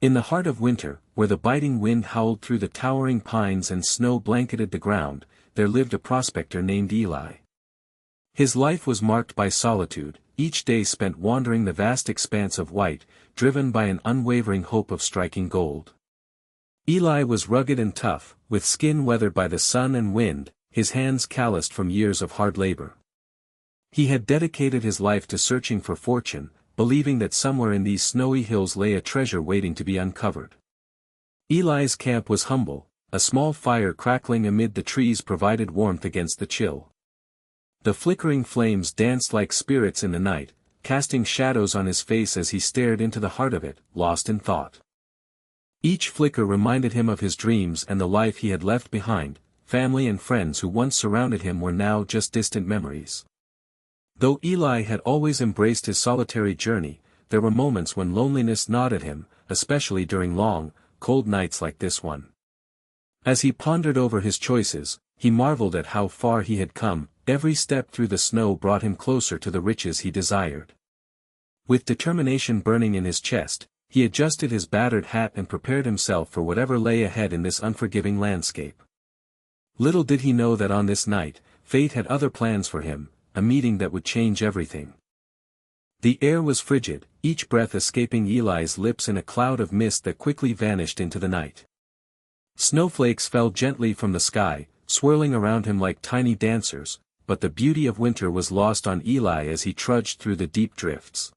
In the heart of winter, where the biting wind howled through the towering pines and snow blanketed the ground, there lived a prospector named Eli. His life was marked by solitude, each day spent wandering the vast expanse of white, driven by an unwavering hope of striking gold. Eli was rugged and tough, with skin weathered by the sun and wind, his hands calloused from years of hard labor. He had dedicated his life to searching for fortune, believing that somewhere in these snowy hills lay a treasure waiting to be uncovered. Eli's camp was humble, a small fire crackling amid the trees provided warmth against the chill. The flickering flames danced like spirits in the night, casting shadows on his face as he stared into the heart of it, lost in thought. Each flicker reminded him of his dreams and the life he had left behind. Family and friends who once surrounded him were now just distant memories. Though Eli had always embraced his solitary journey, there were moments when loneliness gnawed at him, especially during long, cold nights like this one. As he pondered over his choices, he marveled at how far he had come. Every step through the snow brought him closer to the riches he desired. With determination burning in his chest, he adjusted his battered hat and prepared himself for whatever lay ahead in this unforgiving landscape. Little did he know that on this night, fate had other plans for him, a meeting that would change everything. The air was frigid, each breath escaping Eli's lips in a cloud of mist that quickly vanished into the night. Snowflakes fell gently from the sky, swirling around him like tiny dancers, but the beauty of winter was lost on Eli as he trudged through the deep drifts.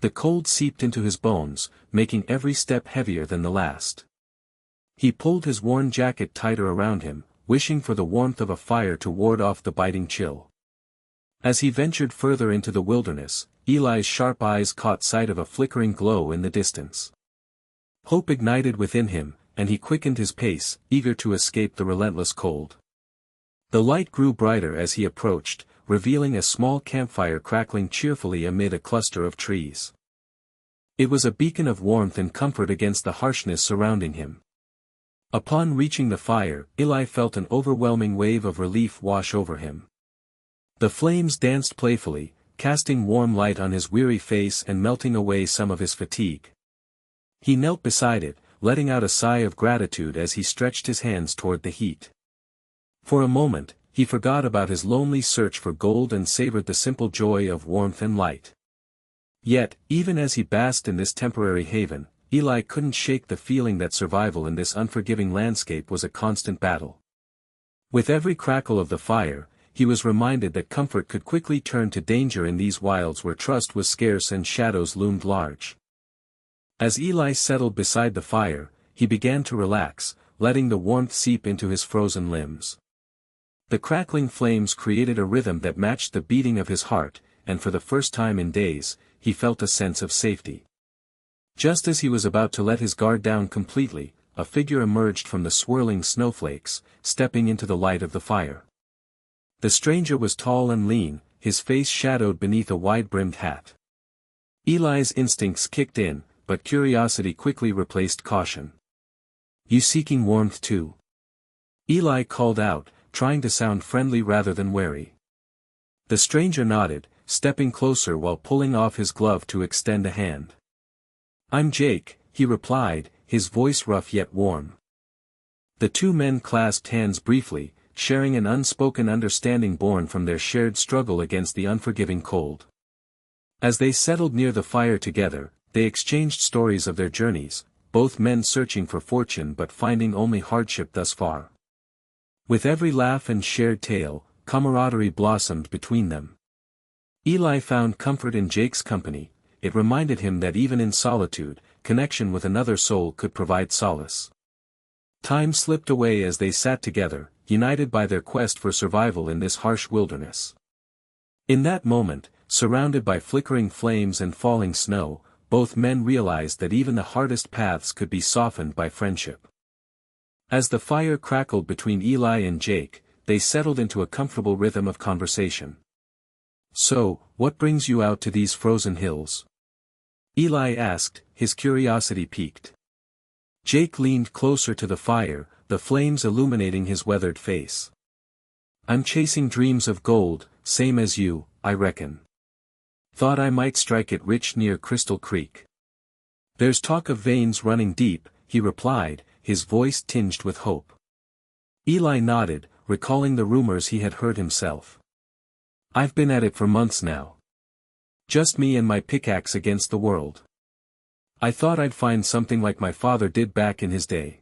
The cold seeped into his bones, making every step heavier than the last. He pulled his worn jacket tighter around him, wishing for the warmth of a fire to ward off the biting chill. As he ventured further into the wilderness, Eli's sharp eyes caught sight of a flickering glow in the distance. Hope ignited within him, and he quickened his pace, eager to escape the relentless cold. The light grew brighter as he approached, revealing a small campfire crackling cheerfully amid a cluster of trees. It was a beacon of warmth and comfort against the harshness surrounding him. Upon reaching the fire, Eli felt an overwhelming wave of relief wash over him. The flames danced playfully, casting warm light on his weary face and melting away some of his fatigue. He knelt beside it, letting out a sigh of gratitude as he stretched his hands toward the heat. For a moment, he forgot about his lonely search for gold and savored the simple joy of warmth and light. Yet, even as he basked in this temporary haven, Eli couldn't shake the feeling that survival in this unforgiving landscape was a constant battle. With every crackle of the fire, he was reminded that comfort could quickly turn to danger in these wilds where trust was scarce and shadows loomed large. As Eli settled beside the fire, he began to relax, letting the warmth seep into his frozen limbs. The crackling flames created a rhythm that matched the beating of his heart, and for the first time in days, he felt a sense of safety. Just as he was about to let his guard down completely, a figure emerged from the swirling snowflakes, stepping into the light of the fire. The stranger was tall and lean, his face shadowed beneath a wide-brimmed hat. Eli's instincts kicked in, but curiosity quickly replaced caution. "You seeking warmth too?" Eli called out, trying to sound friendly rather than wary. The stranger nodded, stepping closer while pulling off his glove to extend a hand. "I'm Jake," he replied, his voice rough yet warm. The two men clasped hands briefly, sharing an unspoken understanding born from their shared struggle against the unforgiving cold. As they settled near the fire together, they exchanged stories of their journeys, both men searching for fortune but finding only hardship thus far. With every laugh and shared tale, camaraderie blossomed between them. Eli found comfort in Jake's company. It reminded him that even in solitude, connection with another soul could provide solace. Time slipped away as they sat together, united by their quest for survival in this harsh wilderness. In that moment, surrounded by flickering flames and falling snow, both men realized that even the hardest paths could be softened by friendship. As the fire crackled between Eli and Jake, they settled into a comfortable rhythm of conversation. "So, what brings you out to these frozen hills?" Eli asked, his curiosity piqued. Jake leaned closer to the fire, the flames illuminating his weathered face. "I'm chasing dreams of gold, same as you, I reckon. Thought I might strike it rich near Crystal Creek." There's talk of veins running deep, he replied, his voice tinged with hope. Eli nodded, recalling the rumors he had heard himself. I've been at it for months now. Just me and my pickaxe against the world. I thought I'd find something like my father did back in his day.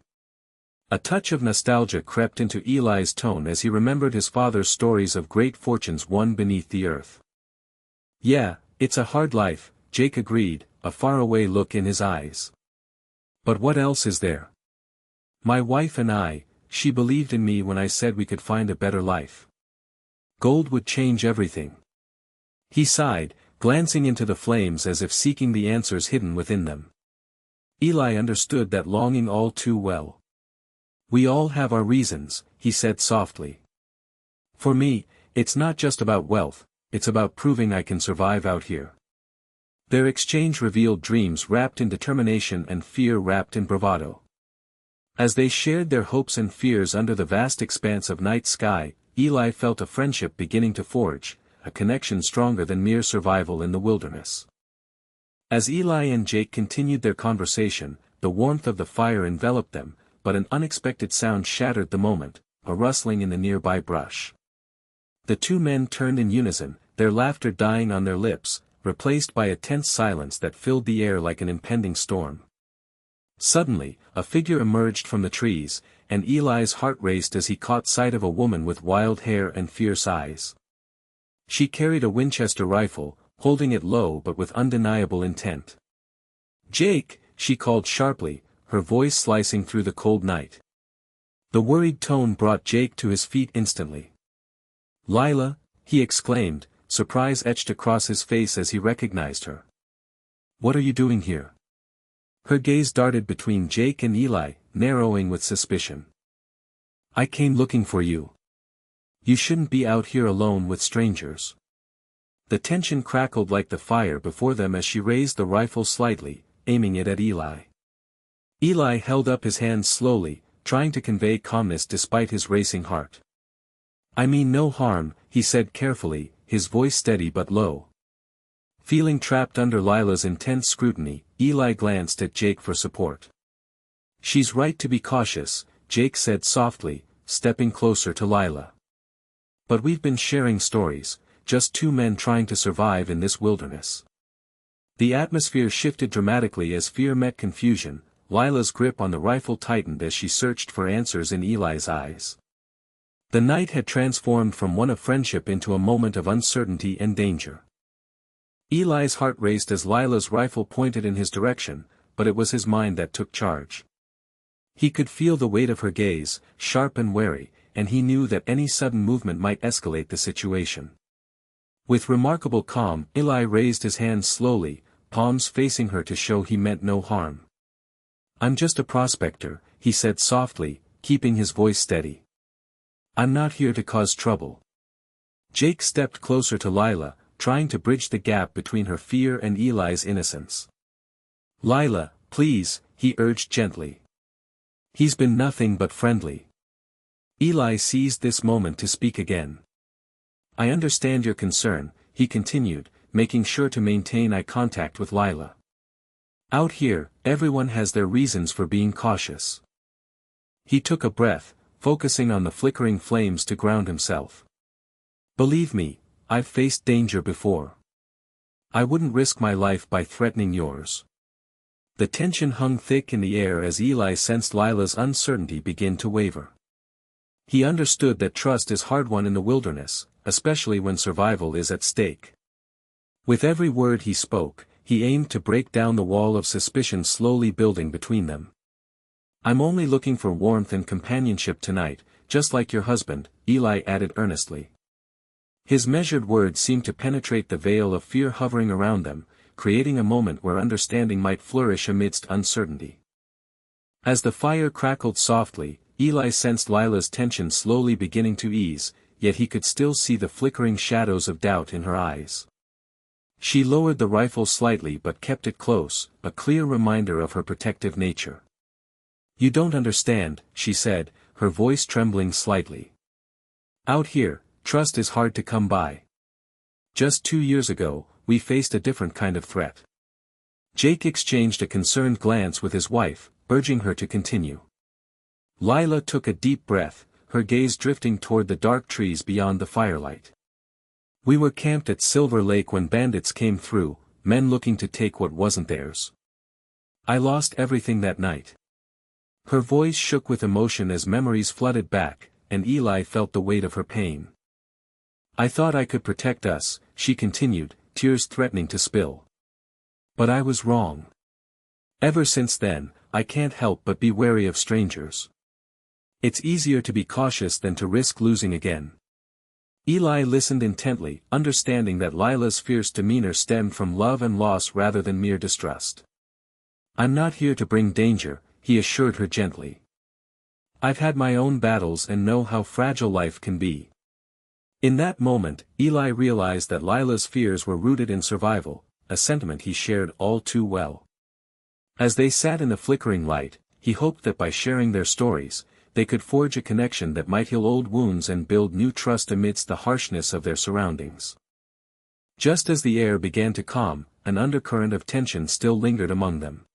A touch of nostalgia crept into Eli's tone as he remembered his father's stories of great fortunes won beneath the earth. Yeah, it's a hard life, Jake agreed, a faraway look in his eyes. But what else is there? My wife and I, she believed in me when I said we could find a better life. Gold would change everything. He sighed, glancing into the flames as if seeking the answers hidden within them. Eli understood that longing all too well. We all have our reasons, he said softly. For me, it's not just about wealth, it's about proving I can survive out here. Their exchange revealed dreams wrapped in determination and fear wrapped in bravado. As they shared their hopes and fears under the vast expanse of night sky, Eli felt a friendship beginning to forge, a connection stronger than mere survival in the wilderness. As Eli and Jake continued their conversation, the warmth of the fire enveloped them, but an unexpected sound shattered the moment, a rustling in the nearby brush. The two men turned in unison, their laughter dying on their lips, replaced by a tense silence that filled the air like an impending storm. Suddenly, a figure emerged from the trees, and Eli's heart raced as he caught sight of a woman with wild hair and fierce eyes. She carried a Winchester rifle, holding it low but with undeniable intent. "Jake," she called sharply, her voice slicing through the cold night. The worried tone brought Jake to his feet instantly. "Lila," he exclaimed, surprise etched across his face as he recognized her. "What are you doing here?" Her gaze darted between Jake and Eli, narrowing with suspicion. "I came looking for you. You shouldn't be out here alone with strangers." The tension crackled like the fire before them as she raised the rifle slightly, aiming it at Eli. Eli held up his hands slowly, trying to convey calmness despite his racing heart. "I mean no harm," he said carefully, his voice steady but low. Feeling trapped under Lila's intense scrutiny, Eli glanced at Jake for support. "She's right to be cautious," Jake said softly, stepping closer to Lila. "But we've been sharing stories, just two men trying to survive in this wilderness." The atmosphere shifted dramatically as fear met confusion, Lila's grip on the rifle tightened as she searched for answers in Eli's eyes. The night had transformed from one of friendship into a moment of uncertainty and danger. Eli's heart raced as Lila's rifle pointed in his direction, but it was his mind that took charge. He could feel the weight of her gaze, sharp and wary, and he knew that any sudden movement might escalate the situation. With remarkable calm, Eli raised his hands slowly, palms facing her to show he meant no harm. "I'm just a prospector," he said softly, keeping his voice steady. "I'm not here to cause trouble." Jake stepped closer to Lila, trying to bridge the gap between her fear and Eli's innocence. "Lila, please," he urged gently. "He's been nothing but friendly." Eli seized this moment to speak again. "I understand your concern," he continued, making sure to maintain eye contact with Lila. "Out here, everyone has their reasons for being cautious." He took a breath, focusing on the flickering flames to ground himself. "Believe me, I've faced danger before. I wouldn't risk my life by threatening yours." The tension hung thick in the air as Eli sensed Lila's uncertainty begin to waver. He understood that trust is hard won in the wilderness, especially when survival is at stake. With every word he spoke, he aimed to break down the wall of suspicion slowly building between them. "I'm only looking for warmth and companionship tonight, just like your husband," Eli added earnestly. His measured words seemed to penetrate the veil of fear hovering around them, creating a moment where understanding might flourish amidst uncertainty. As the fire crackled softly, Eli sensed Lila's tension slowly beginning to ease, yet he could still see the flickering shadows of doubt in her eyes. She lowered the rifle slightly but kept it close, a clear reminder of her protective nature. "You don't understand," she said, her voice trembling slightly. "Out here, trust is hard to come by. Just 2 years ago, we faced a different kind of threat. Jake exchanged a concerned glance with his wife, urging her to continue. Lila took a deep breath, her gaze drifting toward the dark trees beyond the firelight. We were camped at Silver Lake when bandits came through, men looking to take what wasn't theirs. I lost everything that night. Her voice shook with emotion as memories flooded back, and Eli felt the weight of her pain. I thought I could protect us, she continued, tears threatening to spill. But I was wrong. Ever since then, I can't help but be wary of strangers. It's easier to be cautious than to risk losing again. Eli listened intently, understanding that Lila's fierce demeanor stemmed from love and loss rather than mere distrust. I'm not here to bring danger, he assured her gently. I've had my own battles and know how fragile life can be. In that moment, Eli realized that Lila's fears were rooted in survival, a sentiment he shared all too well. As they sat in the flickering light, he hoped that by sharing their stories, they could forge a connection that might heal old wounds and build new trust amidst the harshness of their surroundings. Just as the air began to calm, an undercurrent of tension still lingered among them.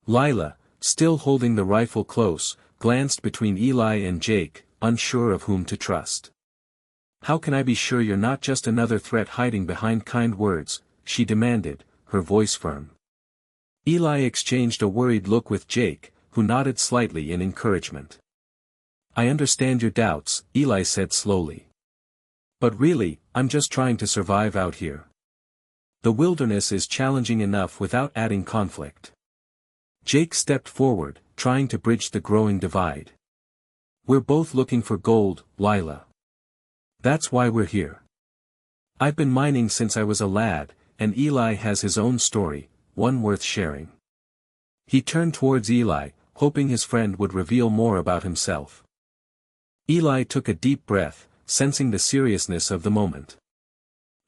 Lila, still holding the rifle close, glanced between Eli and Jake, unsure of whom to trust. How can I be sure you're not just another threat hiding behind kind words, she demanded, her voice firm. Eli exchanged a worried look with Jake, who nodded slightly in encouragement. I understand your doubts, Eli said slowly. But really, I'm just trying to survive out here. The wilderness is challenging enough without adding conflict. Jake stepped forward, trying to bridge the growing divide. We're both looking for gold, Lila. That's why we're here. I've been mining since I was a lad, and Eli has his own story, one worth sharing. He turned towards Eli, hoping his friend would reveal more about himself. Eli took a deep breath, sensing the seriousness of the moment.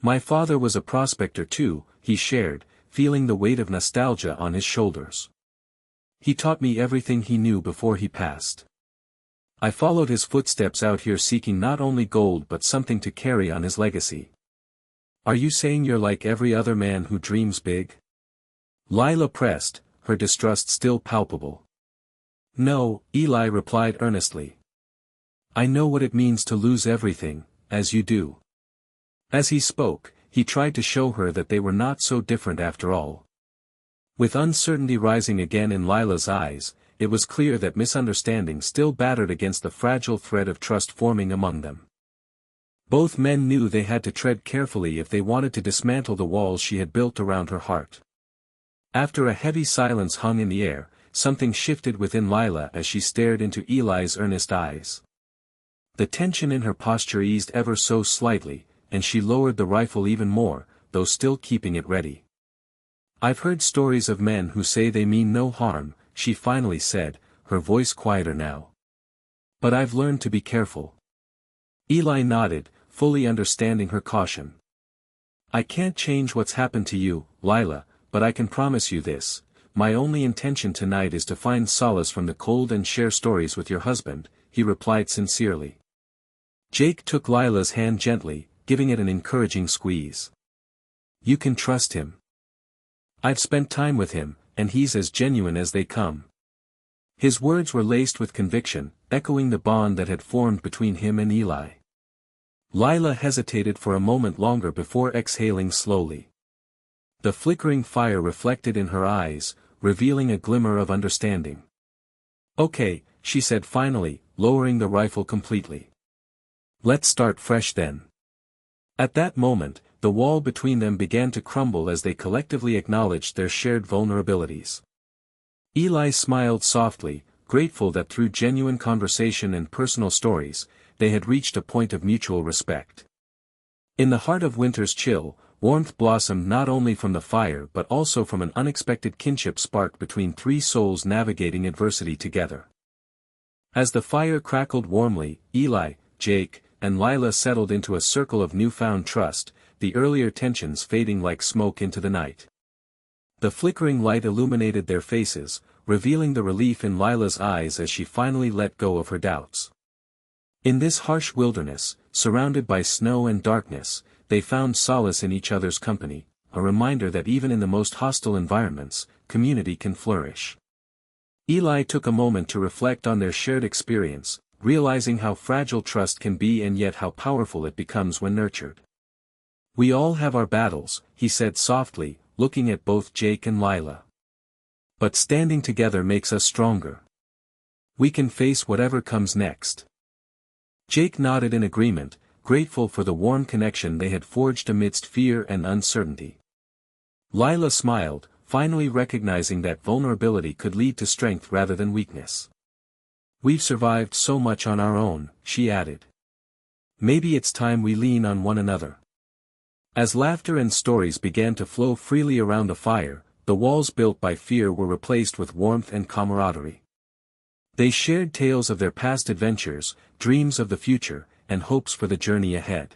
My father was a prospector too, he shared, feeling the weight of nostalgia on his shoulders. He taught me everything he knew before he passed. I followed his footsteps out here seeking not only gold but something to carry on his legacy. Are you saying you're like every other man who dreams big? Lila pressed, her distrust still palpable. No, Eli replied earnestly. I know what it means to lose everything, as you do. As he spoke, he tried to show her that they were not so different after all. With uncertainty rising again in Lila's eyes, it was clear that misunderstanding still battered against the fragile thread of trust forming among them. Both men knew they had to tread carefully if they wanted to dismantle the walls she had built around her heart. After a heavy silence hung in the air, something shifted within Lila as she stared into Eli's earnest eyes. The tension in her posture eased ever so slightly, and she lowered the rifle even more, though still keeping it ready. I've heard stories of men who say they mean no harm, she finally said, her voice quieter now. But I've learned to be careful. Eli nodded, fully understanding her caution. I can't change what's happened to you, Lila, but I can promise you this, my only intention tonight is to find solace from the cold and share stories with your husband, he replied sincerely. Jake took Lila's hand gently, giving it an encouraging squeeze. You can trust him. I've spent time with him, and he's as genuine as they come. His words were laced with conviction, echoing the bond that had formed between him and Eli. Lila hesitated for a moment longer before exhaling slowly. The flickering fire reflected in her eyes, revealing a glimmer of understanding. Okay, she said finally, lowering the rifle completely. Let's start fresh then. At that moment, the wall between them began to crumble as they collectively acknowledged their shared vulnerabilities. Eli smiled softly, grateful that through genuine conversation and personal stories, they had reached a point of mutual respect. In the heart of winter's chill, warmth blossomed not only from the fire but also from an unexpected kinship sparked between three souls navigating adversity together. As the fire crackled warmly, Eli, Jake, and Lila settled into a circle of newfound trust, the earlier tensions fading like smoke into the night. The flickering light illuminated their faces, revealing the relief in Lila's eyes as she finally let go of her doubts. In this harsh wilderness, surrounded by snow and darkness, they found solace in each other's company, a reminder that even in the most hostile environments, community can flourish. Eli took a moment to reflect on their shared experience, realizing how fragile trust can be and yet how powerful it becomes when nurtured. "We all have our battles," he said softly, looking at both Jake and Lila. "But standing together makes us stronger. We can face whatever comes next." Jake nodded in agreement, grateful for the warm connection they had forged amidst fear and uncertainty. Lila smiled, finally recognizing that vulnerability could lead to strength rather than weakness. "We've survived so much on our own," she added. "Maybe it's time we lean on one another." As laughter and stories began to flow freely around the fire, the walls built by fear were replaced with warmth and camaraderie. They shared tales of their past adventures, dreams of the future, and hopes for the journey ahead.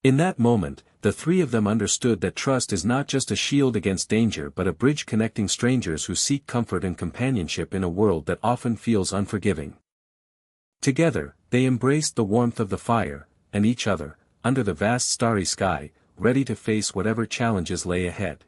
In that moment, the three of them understood that trust is not just a shield against danger but a bridge connecting strangers who seek comfort and companionship in a world that often feels unforgiving. Together, they embraced the warmth of the fire, and each other, under the vast starry sky, ready to face whatever challenges lay ahead.